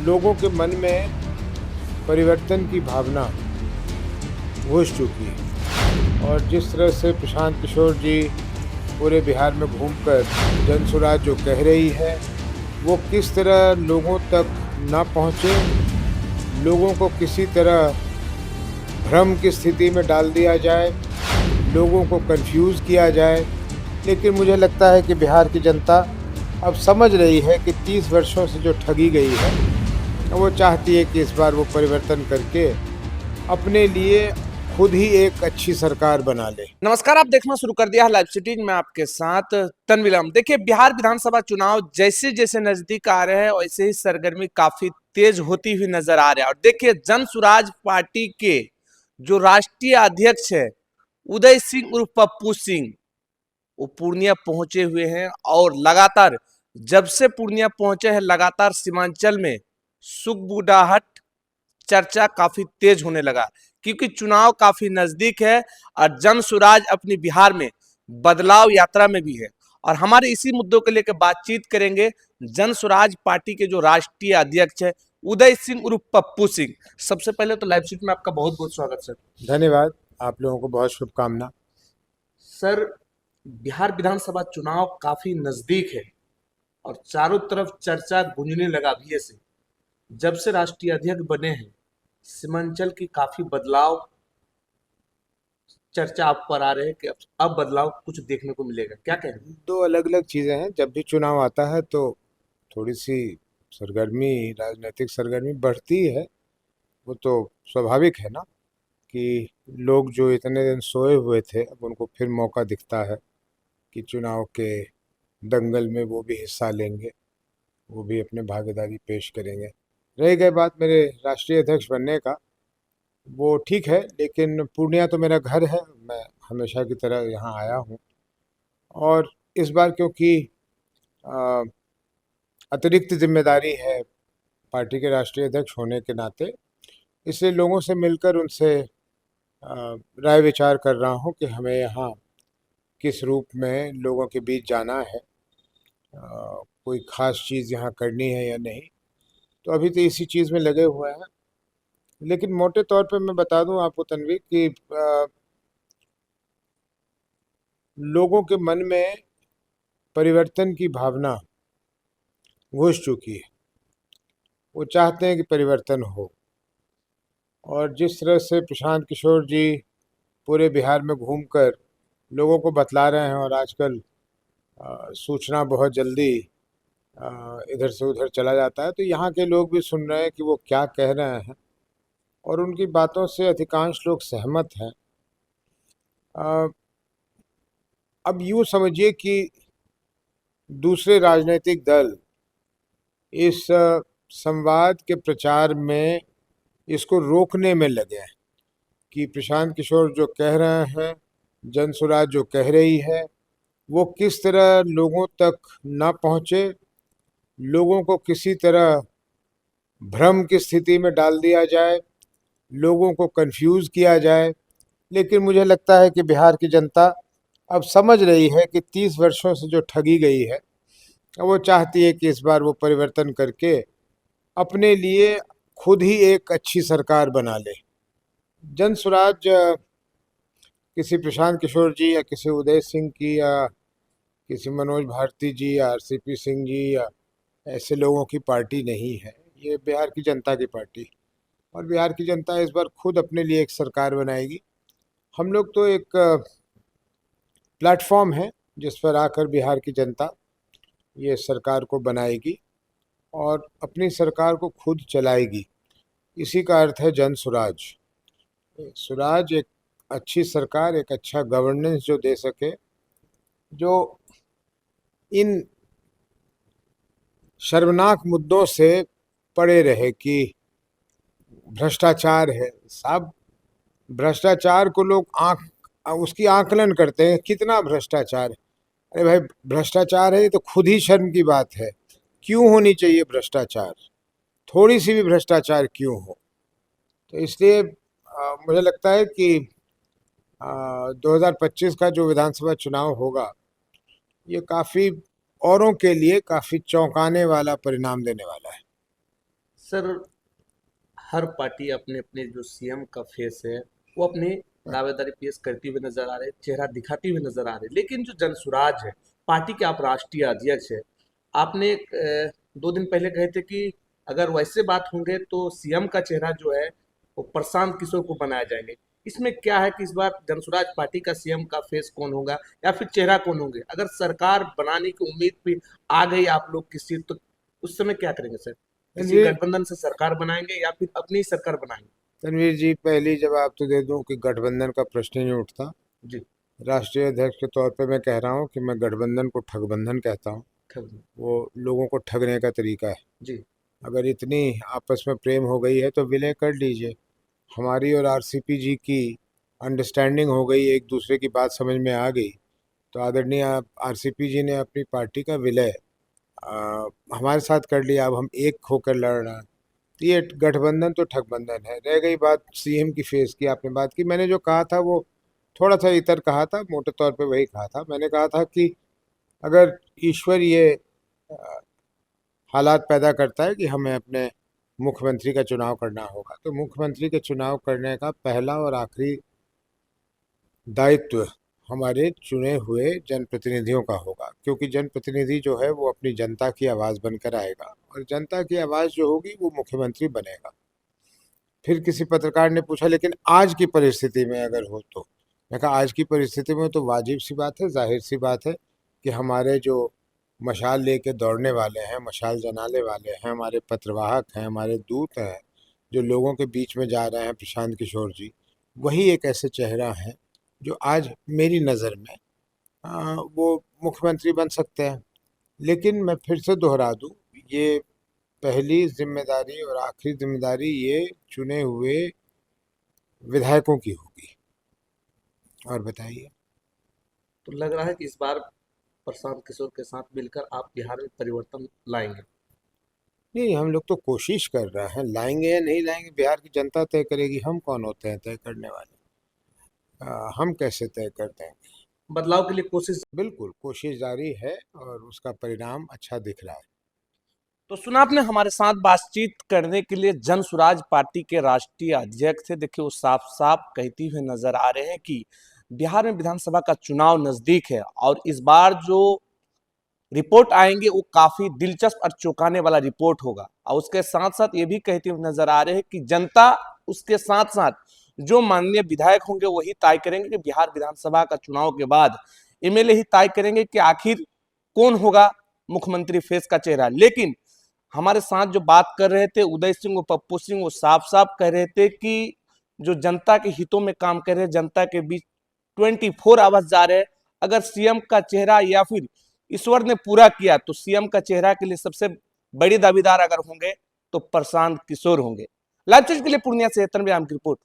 लोगों के मन में परिवर्तन की भावना घुस चुकी है और जिस तरह से प्रशांत किशोर जी पूरे बिहार में घूमकर जनसुराज जो कह रही है वो किस तरह लोगों तक ना पहुँचे, लोगों को किसी तरह भ्रम की स्थिति में डाल दिया जाए, लोगों को कंफ्यूज किया जाए। लेकिन मुझे लगता है कि बिहार की जनता अब समझ रही है कि 30 वर्षों से जो ठगी गई है वो चाहती है कि इस बार वो परिवर्तन करके अपने लिए खुद ही एक अच्छी सरकार बना ले। नमस्कार, आप देखना शुरू कर दिया है लाइव सिटी में आपके साथ तनविलम। देखिए, बिहार विधानसभा चुनाव जैसे जैसे नजदीक आ रहे हैं वैसे ही सरगर्मी काफी तेज होती हुई नजर आ रहा है। और देखिए, जनसुराज पार्टी के जो राष्ट्रीय अध्यक्ष है उदय सिंह उर्फ पप्पू सिंह, वो पूर्णिया पहुंचे हुए हैं और लगातार जब से पूर्णिया पहुंचे हैं लगातार सीमांचल में सुगबुडाहट चर्चा काफी तेज होने लगा, क्योंकि चुनाव काफी नजदीक है और जनसुराज अपनी बिहार में बदलाव यात्रा में भी है। और हमारे इसी मुद्दों को लेकर बातचीत करेंगे जनसुराज पार्टी के जो राष्ट्रीय अध्यक्ष है उदय सिंह उर्फ पप्पू सिंह। सबसे पहले तो लाइव सीट में आपका बहुत बहुत स्वागत सर। धन्यवाद, आप लोगों को बहुत शुभकामना। सर, बिहार विधानसभा चुनाव काफी नजदीक है और चारों तरफ चर्चा गूंजने लगा अभी से। जब से राष्ट्रीय अध्यक्ष बने हैं सीमांचल की काफी बदलाव चर्चा आप पर आ रहे हैं कि अब बदलाव कुछ देखने को मिलेगा, क्या कह रहे हैं? दो अलग अलग चीज़ें हैं। जब भी चुनाव आता है तो थोड़ी सी सरगर्मी, राजनीतिक सरगर्मी बढ़ती है। वो तो स्वाभाविक है ना कि लोग जो इतने दिन सोए हुए थे अब उनको फिर मौका दिखता है कि चुनाव के दंगल में वो भी हिस्सा लेंगे, वो भी अपने भागीदारी पेश करेंगे। रह गई बात मेरे राष्ट्रीय अध्यक्ष बनने का, वो ठीक है, लेकिन पूर्णिया तो मेरा घर है, मैं हमेशा की तरह यहाँ आया हूँ। और इस बार क्योंकि अ, अतिरिक्त जिम्मेदारी है पार्टी के राष्ट्रीय अध्यक्ष होने के नाते, इसलिए लोगों से मिलकर उनसे राय विचार कर रहा हूँ कि हमें यहाँ किस रूप में लोगों के बीच जाना है, कोई ख़ास चीज़ यहाँ करनी है या नहीं। तो अभी तो इसी चीज़ में लगे हुए हैं। लेकिन मोटे तौर पे मैं बता दूं आपको तन्वी कि लोगों के मन में परिवर्तन की भावना घुस चुकी है। वो चाहते हैं कि परिवर्तन हो और जिस तरह से प्रशांत किशोर जी पूरे बिहार में घूमकर लोगों को बतला रहे हैं और आजकल सूचना बहुत जल्दी इधर से उधर चला जाता है, तो यहाँ के लोग भी सुन रहे हैं कि वो क्या कह रहे हैं और उनकी बातों से अधिकांश लोग सहमत हैं। अब यूँ समझिए कि दूसरे राजनीतिक दल इस संवाद के प्रचार में इसको रोकने में लगे हैं कि प्रशांत किशोर जो कह रहे हैं, जनसुराज जो कह रही है, वो किस तरह लोगों तक ना पहुँचे, लोगों को किसी तरह भ्रम की स्थिति में डाल दिया जाए, लोगों को कंफ्यूज किया जाए। लेकिन मुझे लगता है कि बिहार की जनता अब समझ रही है कि 30 वर्षों से जो ठगी गई है वो चाहती है कि इस बार वो परिवर्तन करके अपने लिए खुद ही एक अच्छी सरकार बना ले। जनसुराज किसी प्रशांत किशोर जी या किसी उदय सिंह की या किसी मनोज भारती जी या आरसीपी सिंह जी या ऐसे लोगों की पार्टी नहीं है। ये बिहार की जनता की पार्टी, और बिहार की जनता इस बार खुद अपने लिए एक सरकार बनाएगी। हम लोग तो एक प्लेटफॉर्म है जिस पर आकर बिहार की जनता ये सरकार को बनाएगी और अपनी सरकार को खुद चलाएगी। इसी का अर्थ है जन सुराज। सुराज एक अच्छी सरकार, एक अच्छा गवर्नेंस जो दे सके, जो इन शर्मनाक मुद्दों से पड़े रहे कि भ्रष्टाचार है। साहब, भ्रष्टाचार को लोग उसकी आकलन करते हैं, कितना भ्रष्टाचार है। अरे भाई, भ्रष्टाचार है ये तो खुद ही शर्म की बात है। क्यों होनी चाहिए भ्रष्टाचार? थोड़ी सी भी भ्रष्टाचार क्यों हो? तो इसलिए मुझे लगता है कि 2025 का जो विधानसभा चुनाव होगा ये काफ़ी औरों के लिए काफ़ी चौंकाने वाला परिणाम देने वाला है। सर, हर पार्टी अपने अपने जो सीएम का फेस है वो अपनी दावेदारी पेश करती हुई नजर आ रहे, चेहरा दिखाती हुई नजर आ रहे, लेकिन जो जनसुराज है, पार्टी के आप राष्ट्रीय अध्यक्ष है, आपने 2 दिन पहले कहे थे कि अगर वैसे बात होंगे तो सीएम का चेहरा जो है वो प्रशांत किशोर को बनाया जाएंगे। इसमें क्या है कि इस बार जनसुराज पार्टी का सीएम का फेस कौन होगा या फिर चेहरा कौन होंगे? अगर सरकार बनाने की उम्मीद भी आ गई आप लोग किसी, तो उस समय क्या करेंगे सर? किसी तनवीर गठबंधन से सरकार बनाएंगे या फिर अपनी ही सरकार बनाएंगे? तनवीर जी, पहली जवाब तो दे दूं कि गठबंधन का प्रश्न ही नहीं उठता। जी। राष्ट्रीय अध्यक्ष के तौर पे मैं कह रहा हूं कि मैं गठबंधन को ठगबंधन कहता हूं। खब- वो लोगों को ठगने का तरीका है। जी। अगर इतनी आपस में प्रेम हो गई है तो विलय कर लीजिए। हमारी और आरसीपी जी की अंडरस्टैंडिंग हो गई, एक दूसरे की बात समझ में आ गई, तो आदरणीय आरसीपी जी ने अपनी पार्टी का विलय हमारे साथ कर लिया। अब हम एक होकर लड़ रहे हैं। तो ये गठबंधन तो ठगबंधन है। रह गई बात सीएम की फेस की, आपने बात की, मैंने जो कहा था वो थोड़ा सा इतर कहा था, मोटे तौर पे वही कहा था। मैंने कहा था कि अगर ईश्वर ये अ, हालात पैदा करता है कि हमें अपने मुख्यमंत्री का चुनाव करना होगा, तो मुख्यमंत्री के चुनाव करने का पहला और आखिरी दायित्व हमारे चुने हुए जनप्रतिनिधियों का होगा, क्योंकि जनप्रतिनिधि जो है वो अपनी जनता की आवाज़ बनकर आएगा, और जनता की आवाज़ जो होगी वो मुख्यमंत्री बनेगा। फिर किसी पत्रकार ने पूछा लेकिन आज की परिस्थिति में अगर हो तो, मैं कहा आज की परिस्थिति में तो वाजिब सी बात है, जाहिर सी बात है कि हमारे जो मशाल लेके दौड़ने वाले हैं, मशाल जलाने वाले हैं, हमारे पत्रवाहक हैं, हमारे दूत हैं, जो लोगों के बीच में जा रहे हैं, प्रशांत किशोर जी, वही एक ऐसे चेहरा हैं जो आज मेरी नज़र में वो मुख्यमंत्री बन सकते हैं। लेकिन मैं फिर से दोहरा दूं, ये पहली जिम्मेदारी और आखिरी जिम्मेदारी ये चुने हुए विधायकों की होगी। और बताइए। तो लग रहा है कि इस बार प्रशांत किशोर के साथ मिलकर आप बिहार में परिवर्तन लाएंगे। नहीं, हम लोग तो कोशिश कर रहे हैं, लाएंगे या नहीं लाएंगे बिहार की जनता तय करेगी। हम कौन होते हैं तय करने वाले? हम कैसे तय करते हैं? बदलाव के लिए कोशिश। बिल्कुल कोशिश जारी है और उसका परिणाम अच्छा दिख रहा है। तो सुना आपने, हमारे साथ बातचीत करने के लिए जन सुराज पार्टी के राष्ट्रीय अध्यक्ष थे। देखिए वो साफ साफ कहती हुए नजर आ रहे हैं कि बिहार में विधानसभा का चुनाव नजदीक है और इस बार जो रिपोर्ट आएंगे वो काफी दिलचस्प और चौंकाने वाला रिपोर्ट होगा। और उसके साथ साथ ये भी कहते हुए नजर आ रहे हैं कि जनता उसके साथ साथ जो माननीय विधायक होंगे वही तय करेंगे कि बिहार विधानसभा का चुनाव के बाद एमएलए ही तय करेंगे कि आखिर कौन होगा मुख्यमंत्री फेस का चेहरा। लेकिन हमारे साथ जो बात कर रहे थे उदय सिंह और पप्पू सिंह, वो साफ साफ कह रहे थे कि जो जनता के हितों में काम कर रहे हैं, जनता के बीच 24 आवर्स जा रहे हैं। अगर सीएम का चेहरा या फिर ईश्वर ने पूरा किया तो सीएम का चेहरा के लिए सबसे बड़ी दावेदार अगर होंगे तो प्रशांत किशोर होंगे। लाइव चैट के लिए पूर्णिया से तनवीर आलम की रिपोर्ट।